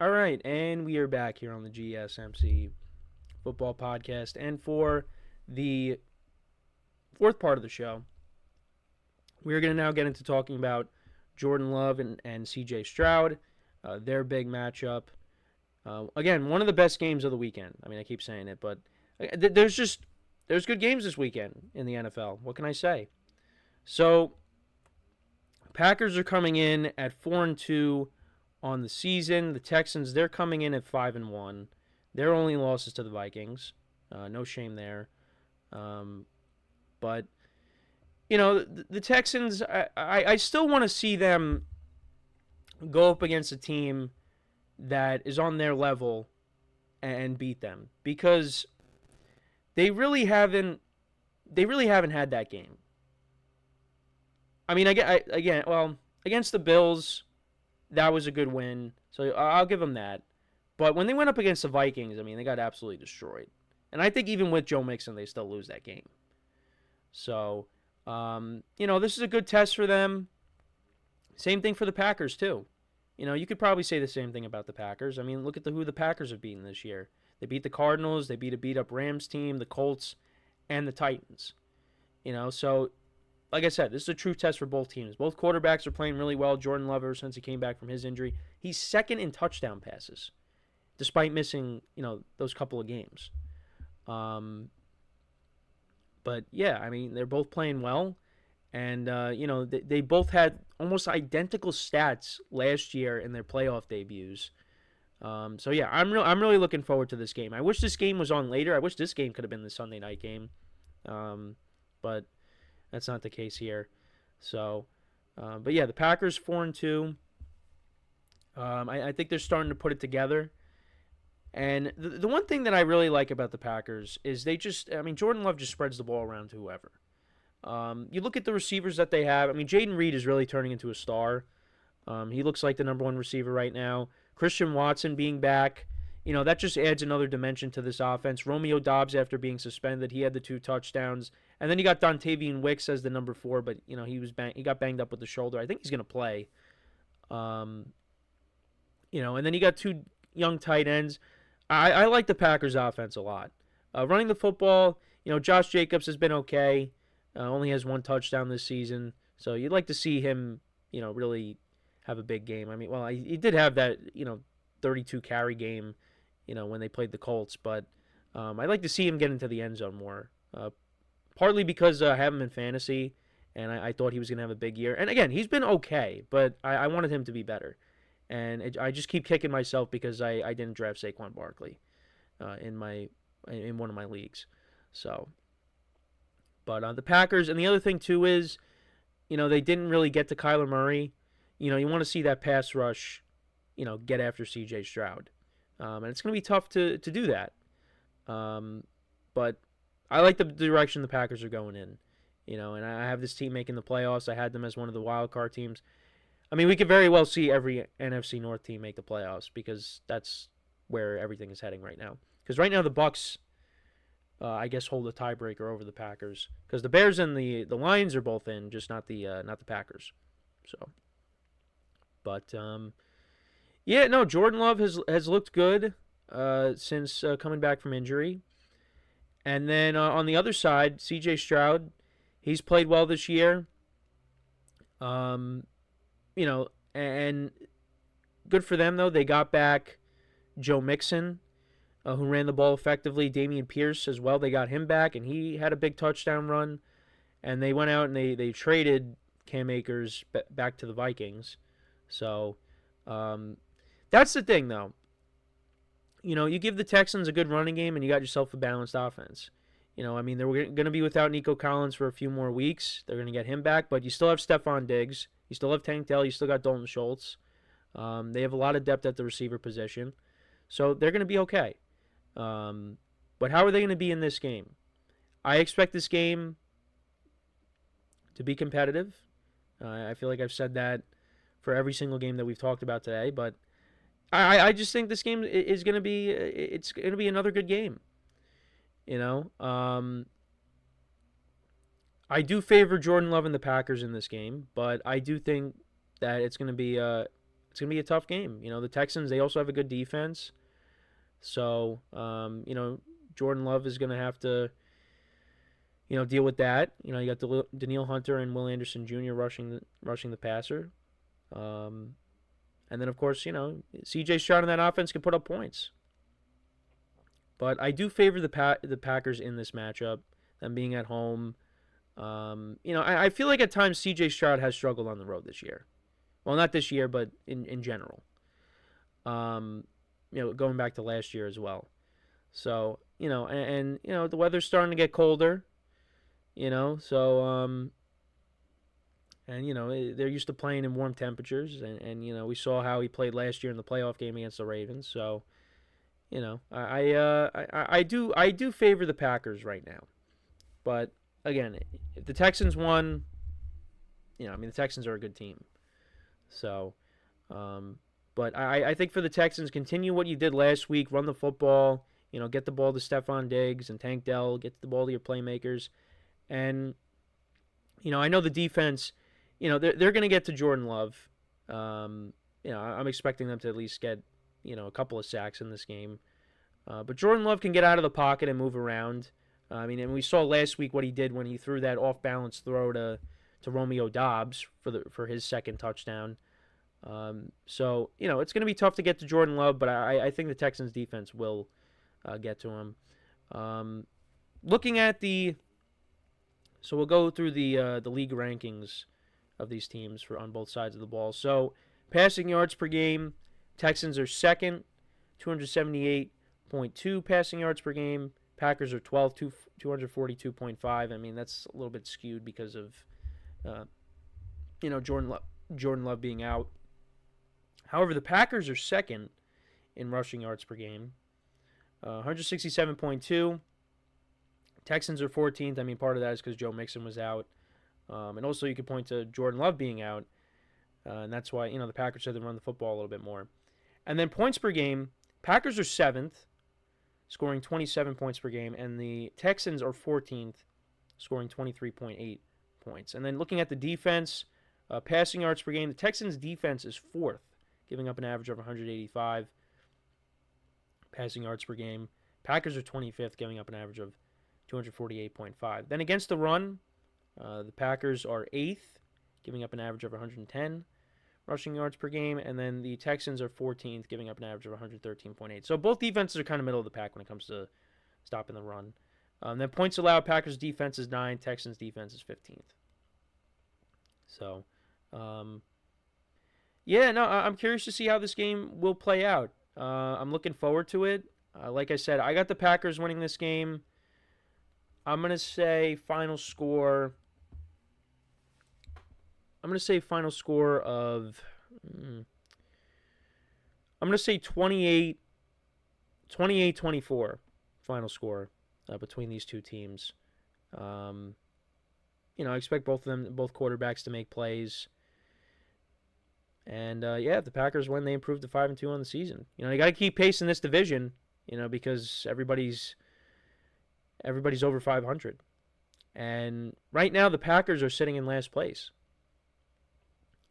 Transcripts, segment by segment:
All right, and we are back here on the GSMC football podcast. And for the fourth part of the show, we're going to now get into talking about Jordan Love and CJ Stroud, their big matchup. Again, one of the best games of the weekend. I mean, I keep saying it, but there's good games this weekend in the NFL. What can I say? So, Packers are coming in at 4-2 on the season. The Texans, they're coming in at 5-1. Their only losses to the Vikings. No shame there. Um, but the Texans, I still want to see them go up against a team that is on their level and beat them because they really haven't had that game. I mean, against the Bills, that was a good win, so I'll give them that. But when they went up against the Vikings, I mean, they got absolutely destroyed. And I think even with Joe Mixon, they still lose that game. So, this is a good test for them. Same thing for the Packers, too. You could probably say the same thing about the Packers. I mean, look at who the Packers have beaten this year. They beat the Cardinals, they beat a beat up Rams team, the Colts, and the Titans. So like I said, this is a true test for both teams. Both quarterbacks are playing really well. Jordan Love, ever since he came back from his injury, he's second in touchdown passes, despite missing those couple of games. But yeah, I mean they're both playing well, and they both had almost identical stats last year in their playoff debuts. So yeah, I'm really looking forward to this game. I wish this game was on later. I wish this game could have been the Sunday night game, but that's not the case here. So, but yeah, the Packers 4-2. I think they're starting to put it together. And the one thing that I really like about the Packers is Jordan Love just spreads the ball around to whoever. You look at the receivers that they have. I mean, Jaden Reed is really turning into a star. He looks like the number one receiver right now. Christian Watson being back, that just adds another dimension to this offense. Romeo Doubs, after being suspended, he had the 2 touchdowns. And then you got Dontavian Wicks as the number 4, but he got banged up with the shoulder. I think he's gonna play. And then you got 2 young tight ends. I like the Packers offense a lot. Running the football, Josh Jacobs has been okay. Only has 1 touchdown this season, so you'd like to see him, really have a big game. I mean, well, he did have that, 32 carry game, when they played the Colts, but I'd like to see him get into the end zone more. Partly because I have him in fantasy, and I thought he was going to have a big year. And again, he's been okay, but I wanted him to be better. And I just keep kicking myself because I didn't draft Saquon Barkley in one of my leagues. So, but the Packers, and the other thing too is, they didn't really get to Kyler Murray. You want to see that pass rush, get after C.J. Stroud, and it's going to be tough to do that. But I like the direction the Packers are going in. And I have this team making the playoffs. I had them as one of the wild card teams. I mean, we could very well see every NFC North team make the playoffs because that's where everything is heading right now. Because right now the Bucks, I guess, hold a tiebreaker over the Packers because the Bears and the Lions are both in, just not the Packers. So, but yeah, no, Jordan Love has looked good since coming back from injury, and then on the other side, C.J. Stroud, he's played well this year. And good for them, though. They got back Joe Mixon, who ran the ball effectively. Dameon Pierce as well. They got him back, and he had a big touchdown run. And they went out and they traded Cam Akers back to the Vikings. So that's the thing, though. You give the Texans a good running game, and you got yourself a balanced offense. I mean, they're going to be without Nico Collins for a few more weeks. They're going to get him back, but you still have Stephon Diggs. You still have Tank Dell. You still got Dalton Schultz. They have a lot of depth at the receiver position. So they're going to be okay. But how are they going to be in this game? I expect this game to be competitive. I feel like I've said that for every single game that we've talked about today. But I just think this game is going to be another good game. I do favor Jordan Love and the Packers in this game, but I do think that it's going to be it's going to be a tough game. The Texans, they also have a good defense. So, Jordan Love is going to have to, deal with that. You got Danielle Hunter and Will Anderson Jr. rushing the passer. And then, of course, C.J. Stroud in that offense can put up points. But I do favor the Packers in this matchup, them being at home. I feel like at times C.J. Stroud has struggled on the road this year. Well, not this year, but in general. Going back to last year as well. So, and the weather's starting to get colder. So they're used to playing in warm temperatures, and we saw how he played last year in the playoff game against the Ravens. So, I do favor the Packers right now, but again, if the Texans won, the Texans are a good team. So, but I think for the Texans, continue what you did last week, run the football, get the ball to Stephon Diggs and Tank Dell, get the ball to your playmakers, and I know the defense, they're going to get to Jordan Love. I'm expecting them to at least get a couple of sacks in this game. But Jordan Love can get out of the pocket and move around. And we saw last week what he did when he threw that off-balance throw to Romeo Doubs for his second touchdown. So, it's going to be tough to get to Jordan Love, but I think the Texans defense will get to him. Looking at so we'll go through the league rankings of these teams on both sides of the ball. So, passing yards per game, Texans are second, 278.2 passing yards per game. Packers are 12th, 242.5. I mean, that's a little bit skewed because of, Jordan Love being out. However, the Packers are second in rushing yards per game, 167.2. Texans are 14th. I mean, part of that is because Joe Mixon was out. And also you could point to Jordan Love being out. And that's why, the Packers said they run the football a little bit more. And then points per game, Packers are 7th, scoring 27 points per game. And the Texans are 14th, scoring 23.8 points. And then looking at the defense, passing yards per game, the Texans' defense is 4th, giving up an average of 185 passing yards per game. Packers are 25th, giving up an average of 248.5. Then against the run, the Packers are 8th, giving up an average of 110 rushing yards per game, and then the Texans are 14th, giving up an average of 113.8. So both defenses are kind of middle of the pack when it comes to stopping the run. Then points allowed, Packers defense is 9th, Texans defense is 15th. So, I'm curious to see how this game will play out. I'm looking forward to it. Like I said, I got the Packers winning this game. I'm going to say final score of, I'm going to say 28-24 final score between these two teams. I expect both quarterbacks to make plays. And, if the Packers win, they improve to 5-2 on the season. You got to keep pace in this division, because everybody's over 500. And right now, the Packers are sitting in last place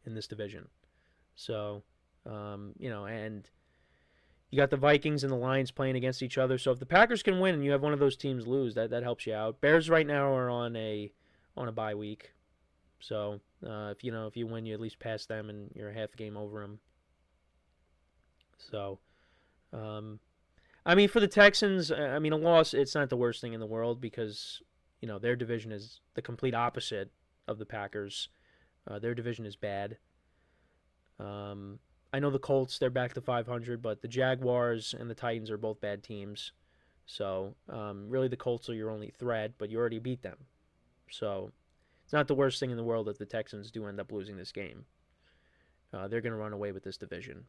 in this division. So, and you got the Vikings and the Lions playing against each other. So if the Packers can win and you have one of those teams lose, that helps you out. Bears right now are on a bye week. So, if you win, you at least pass them and you're a half a game over them. So, for the Texans, a loss, it's not the worst thing in the world because, their division is the complete opposite of the Packers. Their division is bad. I know the Colts, they're back to 500, but the Jaguars and the Titans are both bad teams. So, really the Colts are your only threat, but you already beat them. So, it's not the worst thing in the world if the Texans do end up losing this game. They're going to run away with this division.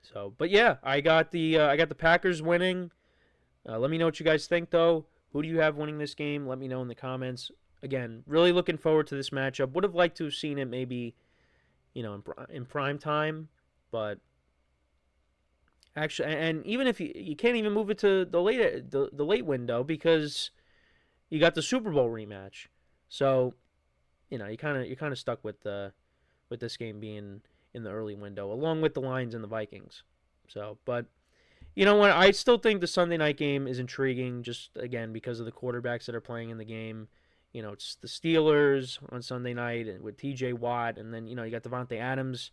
So, but yeah, I got the Packers winning. Let me know what you guys think, though. Who do you have winning this game? Let me know in the comments. Again, really looking forward to this matchup. Would have liked to have seen it maybe, in prime time, but actually, and even if you can't even move it to the late window because you got the Super Bowl rematch. So, you're kind of stuck with this game being in the early window, along with the Lions and the Vikings. So, but you know what? I still think the Sunday night game is intriguing, just again because of the quarterbacks that are playing in the game. You know, it's the Steelers on Sunday night with T.J. Watt, and then you got Devontae Adams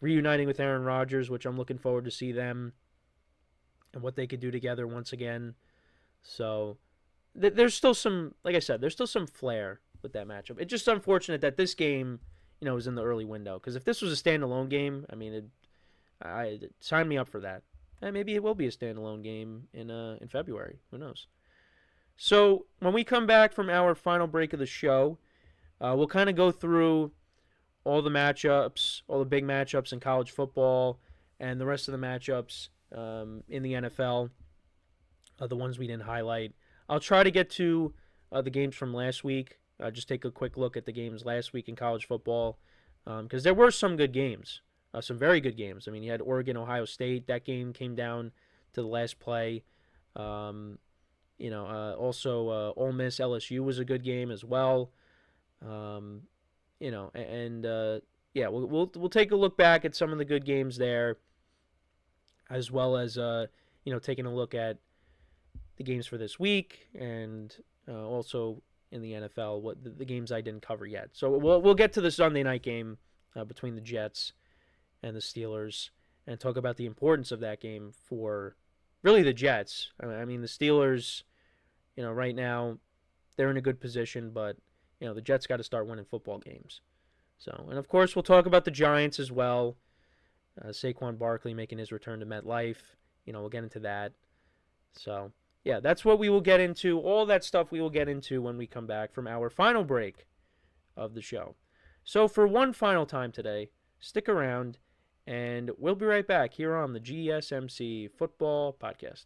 reuniting with Aaron Rodgers, which I'm looking forward to see them and what they could do together once again. So there's still some, like I said, there's still some flair with that matchup. It's just unfortunate that this game, is in the early window. Because if this was a standalone game, I mean, sign me up for that. And maybe it will be a standalone game in February. Who knows? So when we come back from our final break of the show, we'll kind of go through all the matchups, all the big matchups in college football, and the rest of the matchups in the NFL, the ones we didn't highlight. I'll try to get to the games from last week. Just take a quick look at the games last week in college football, because there were some good games, some very good games. I mean, you had Oregon, Ohio State. That game came down to the last play. Also, Ole Miss, LSU was a good game as well. We'll take a look back at some of the good games there, as well as taking a look at the games for this week, and also in the NFL, what the games I didn't cover yet. So we'll get to the Sunday night game between the Jets and the Steelers, and talk about the importance of that game for really the Jets. I mean, the Steelers, right now they're in a good position, but the Jets got to start winning football games. So, and of course, we'll talk about the Giants as well. Saquon Barkley making his return to MetLife. We'll get into that. So, yeah, that's what we will get into. All that stuff we will get into when we come back from our final break of the show. So, for one final time today, stick around, and we'll be right back here on the GSMC Football Podcast.